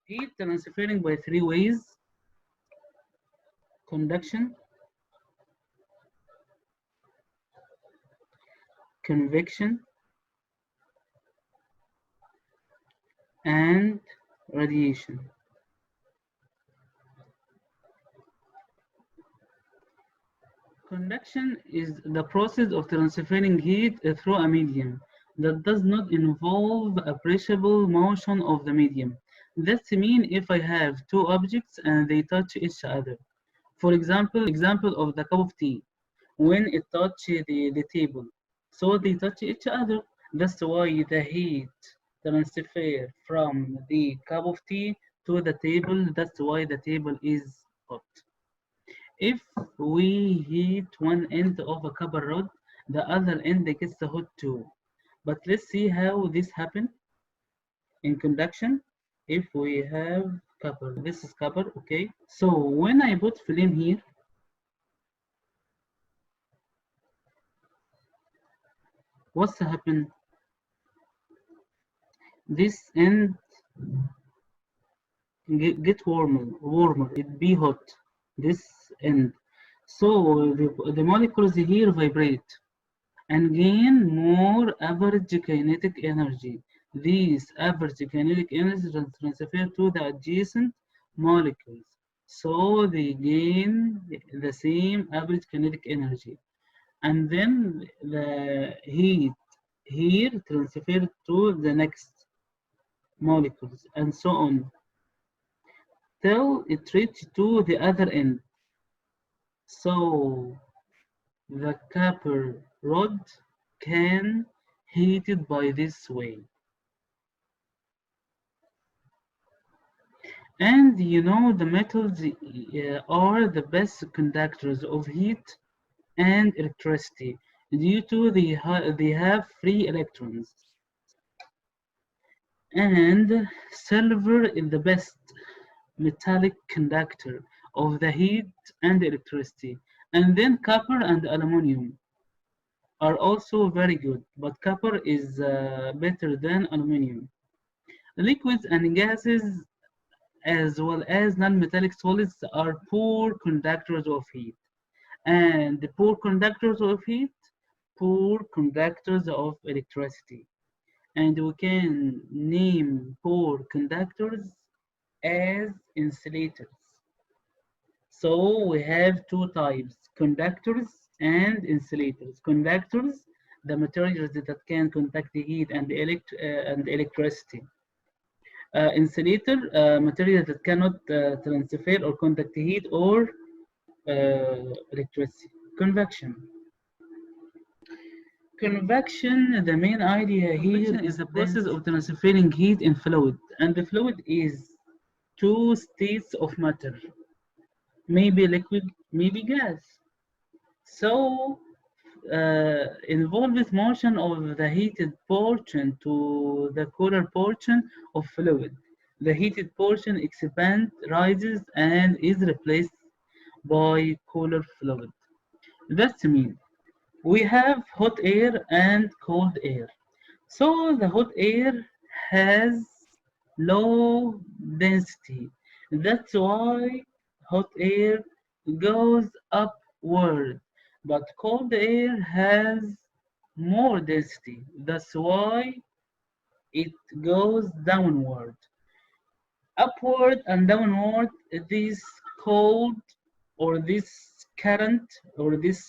Heat transferring by three ways: conduction, convection, and radiation. Conduction is the process of transferring heat through a medium that does not involve appreciable motion of the medium. That means if I have two objects and they touch each other. For example of the cup of tea, when it touches the table. So they touch each other. That's why the heat transfer from the cup of tea to the table. That's why the table is hot. If we heat one end of a copper rod, the other end gets hot too. But let's see how this happens in conduction. If we have copper, this is copper, okay? So when I put flame here, what's happened? This end get warmer, it be hot, this end. So the molecules here vibrate and gain more average kinetic energy. These average kinetic energy transfer to the adjacent molecules. So they gain the same average kinetic energy. And then the heat here transfer to the next molecules and so on till it reaches to the other end. So the copper rod can heat it by this way. And you know the metals are the best conductors of heat and electricity due to they have free electrons. And silver is the best metallic conductor of the heat and electricity. And then copper and aluminum are also very good, but copper is better than aluminum. Liquids and gases, as well as non-metallic solids, are poor conductors of heat. And the poor conductors of heat, poor conductors of electricity. And we can name poor conductors as insulators. So we have two types, conductors and insulators. Conductors, the materials that can conduct the heat and and electricity. Insulator, materials that cannot transfer or conduct heat or electricity. Convection. Convection, the main idea here is the process of transferring heat in fluid. And the fluid is two states of matter, maybe liquid, maybe gas. So involves motion of the heated portion to the cooler portion of fluid. The heated portion expands, rises, and is replaced by cooler fluid. That means we have hot air and cold air. So the hot air has low density. That's why hot air goes upward, but cold air has more density. That's why it goes downward. Upward and downward, this cold or this current or this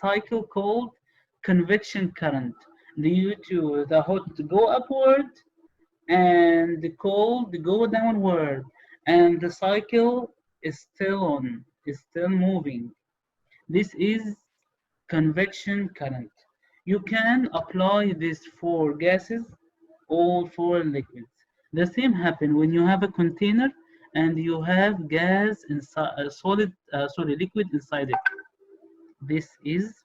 cycle called convection current due to the hot go upward and the cold go downward, and the cycle is still moving. This is convection current. You can apply this for gases or for liquids. The same happen when you have a container and you have gas inside, liquid inside it. This is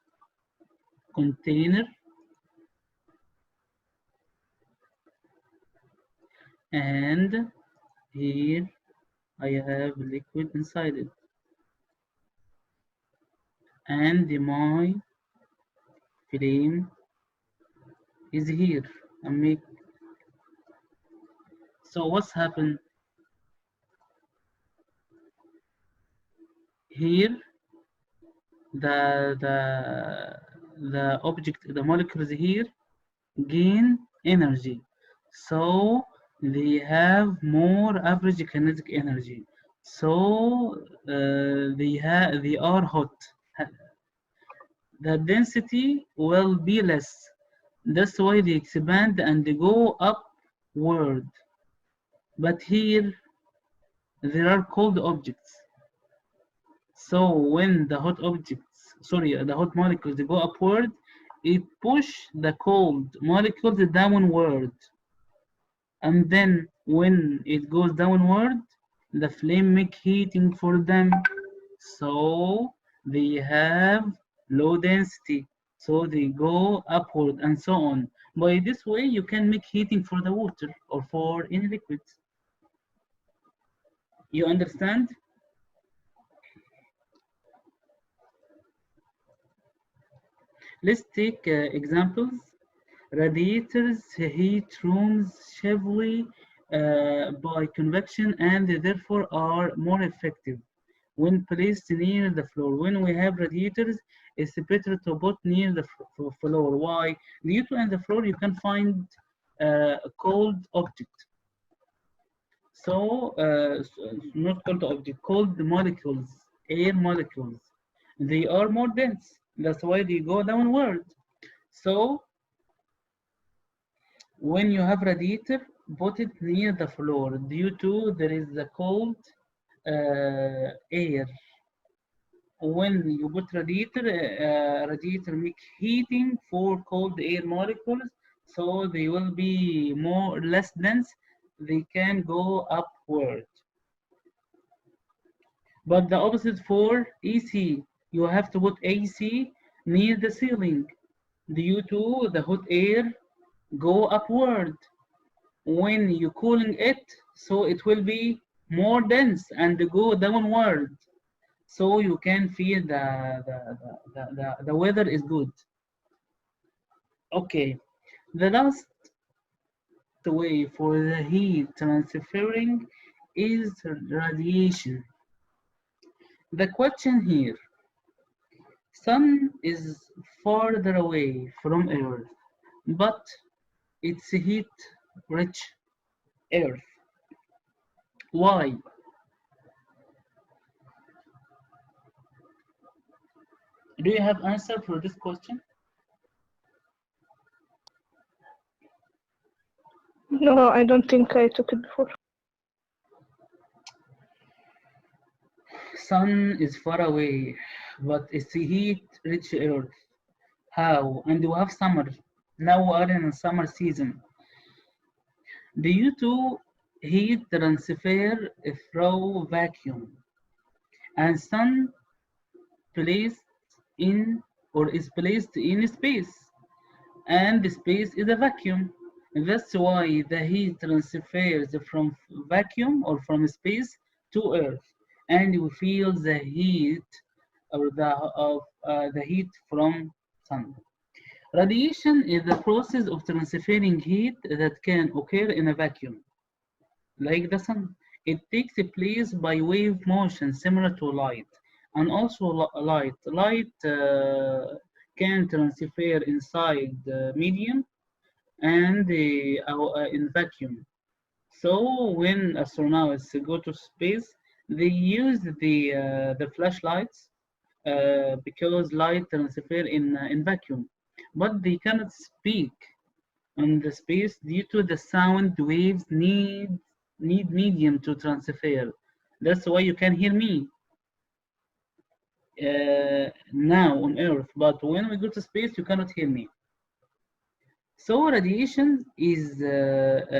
container, and here I have liquid inside it, and my flame is here. I make So what's happened? here the object, the molecules here gain energy, so they have more average kinetic energy, so they are hot. The density will be less. That's why they expand and they go upward. But here there are cold objects. So when the hot objects, sorry, the hot molecules they go upward, it push the cold molecules downward. And then when it goes downward, the flame make heating for them. So they have low density. So they go upward and so on. By this way, you can make heating for the water or for any liquid. You understand? Let's take examples. Radiators heat rooms safely by convection and therefore are more effective when placed near the floor. When we have radiators, it's better to put near the floor. Why? Due to on the floor you can find a cold object. So, not cold object, cold molecules, air molecules. They are more dense. That's why they go downward. So when you have radiator, put it near the floor due to there is a cold air. When you put radiator, radiator make heating for cold air molecules, so they will be more less dense. They can go upward. But the opposite for AC, you have to put AC near the ceiling due to the hot air go upward. When you cooling it, so it will be more dense and go downward, so you can feel the weather is good. Okay, the last way for the heat transferring is radiation. The question here, sun is farther away from earth, but it's heat rich earth. Why? Do you have answer for this question? No, I don't think I took it before. Sun is far away, but it's heat rich earth. How? And we have summer. Now we are in summer season. Due to heat transfer through vacuum, and sun placed in or is placed in space, and the space is a vacuum. That's why the heat transfers from vacuum or from space to earth, and we feel the heat or the heat from sun. Radiation is the process of transferring heat that can occur in a vacuum, like the sun. It takes place by wave motion similar to light, and also light. Light can transfer inside the medium and in vacuum. So when astronauts go to space, they use the flashlights because light transfer in vacuum, but they cannot speak on the space due to the sound waves need medium to transfer. That's why you can hear me now on Earth, but when we go to space, you cannot hear me. So radiation is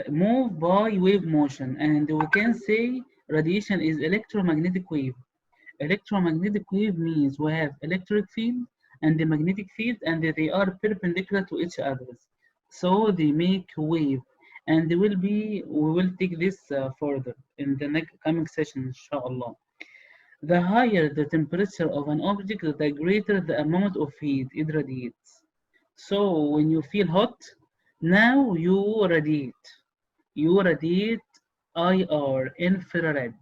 moved by wave motion, and we can say radiation is electromagnetic wave. Electromagnetic wave means we have electric field and the magnetic field, and they are perpendicular to each other. So they make wave, and we will take this further in the next coming session, inshallah. The higher the temperature of an object, the greater the amount of heat it radiates. So when you feel hot, now you radiate. You radiate IR, infrared.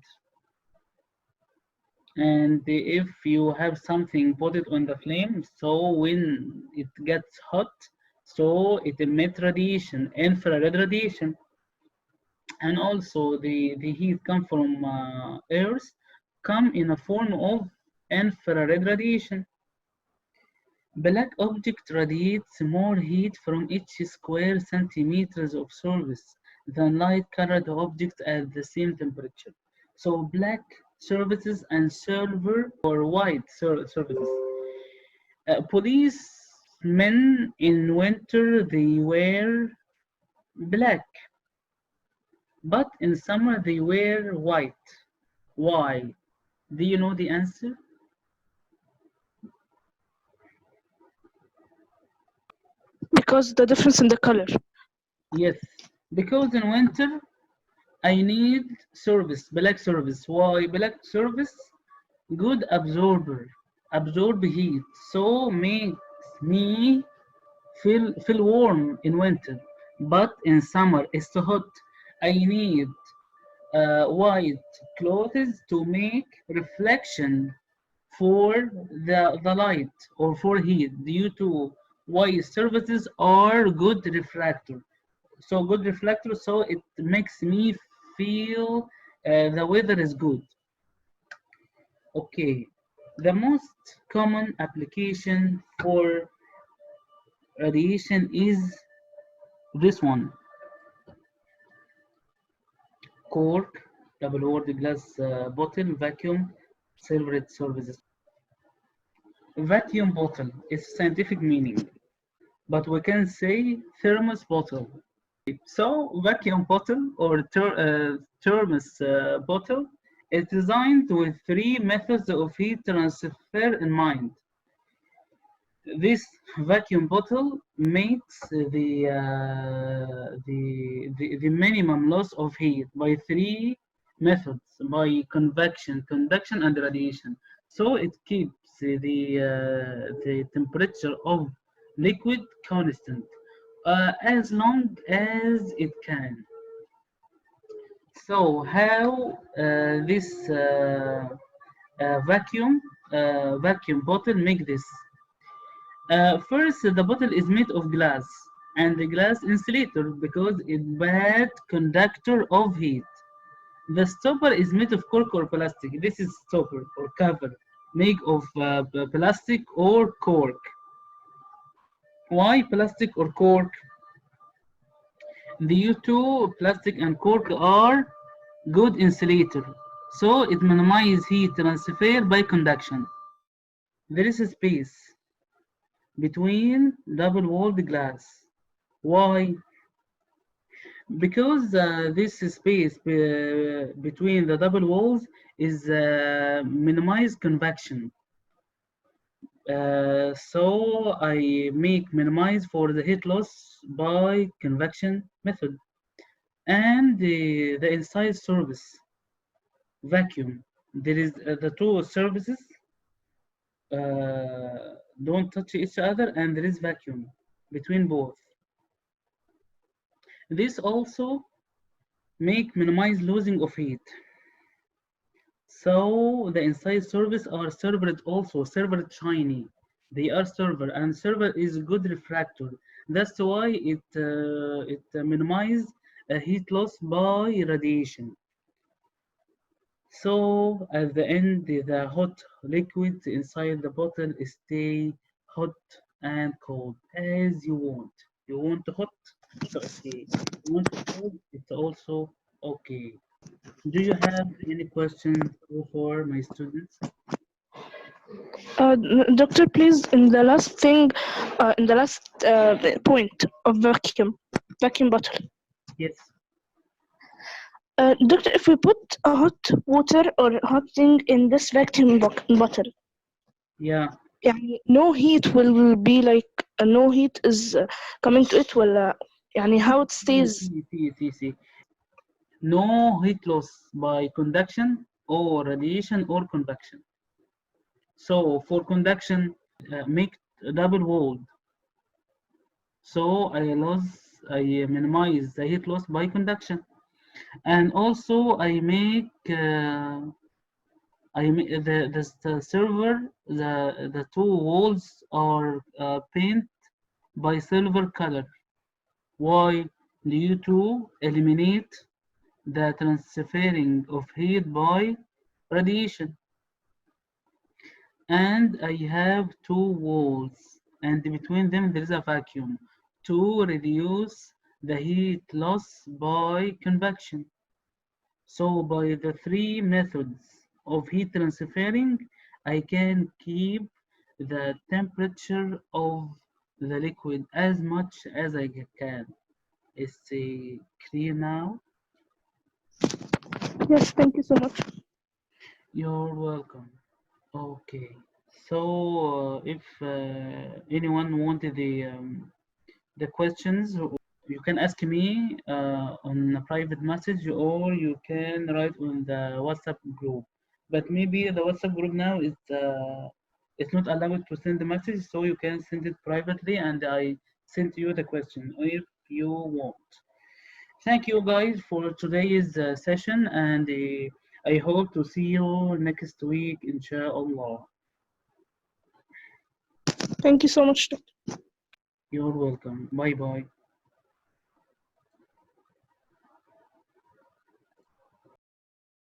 And if you have something, put it on the flame, so when it gets hot, so it emits radiation, infrared radiation. And also the heat come from earth, come in a form of infrared radiation. Black object radiates more heat from each square centimeters of surface than light-colored objects at the same temperature. So black surfaces and silver or white surfaces. Policemen in winter they wear black, but in summer they wear white. Why? Do you know the answer? Because the difference in the color. Yes, because in winter I need service, black service. Why? Black service, good absorber, absorb heat, so makes me feel warm in winter. But in summer it's too hot. I need white clothes to make reflection for the light or for heat due to white surfaces are good refractor. So good reflector, so it makes me feel the weather is good. Okay, the most common application for radiation is this one: cork, double word glass bottle, vacuum, silverate services. Vacuum bottle is scientific meaning, but we can say thermos bottle. So vacuum bottle or thermos bottle is designed with three methods of heat transfer in mind. This vacuum bottle makes the minimum loss of heat by three methods: by conduction, and radiation. So it keeps the temperature of liquid constant as long as it can. So how this vacuum bottle make this? First, the bottle is made of glass, and the glass insulator because it's bad conductor of heat. The stopper is made of cork or plastic. This is stopper or cover made of plastic or cork. Why plastic or cork? Due to plastic and cork are good insulator, so it minimizes heat transfer by conduction. There is a space between double-walled glass. Why? Because this space between the double walls is minimize convection. So I make minimize for the heat loss by convection method. And the inside service vacuum. There is the two services don't touch each other, and there is vacuum between both. This also make minimize losing of heat. So the inside service are servered also, servered shiny. They are server, and server is good refractor. That's why it minimize heat loss by radiation. So at the end, the hot liquid inside the bottle stay hot and cold as you want. You want hot, so okay. You want cold, it's also okay. Do you have any questions for my students? Doctor, please, in the last thing, in the last point of vacuum bottle. Yes. Doctor, if we put a hot water or hot thing in this bottle, Yeah. يعني no heat will be like no heat is coming to it ولا يعني how it No, stays. see. No heat loss by conduction or radiation or convection. So for conduction, make double walled. So I minimize the heat loss by conduction, and also I make I mean, the server, the two walls are painted by silver color. Why? Due to eliminate the transferring of heat by radiation. And I have two walls, and between them there is a vacuum to reduce the heat loss by convection. So by the three methods of heat transferring, I can keep the temperature of the liquid as much as I can. Is it clear now? Yes, thank you so much. You're welcome. Okay. So if anyone wanted the questions, you can ask me on a private message, or you can write on the WhatsApp group. But maybe the WhatsApp group now is it's not allowed to send the message, so you can send it privately, and I send you the question if you want. Thank you guys for today's session, and I hope to see you next week, inshallah. Thank you so much. You're welcome. Bye bye.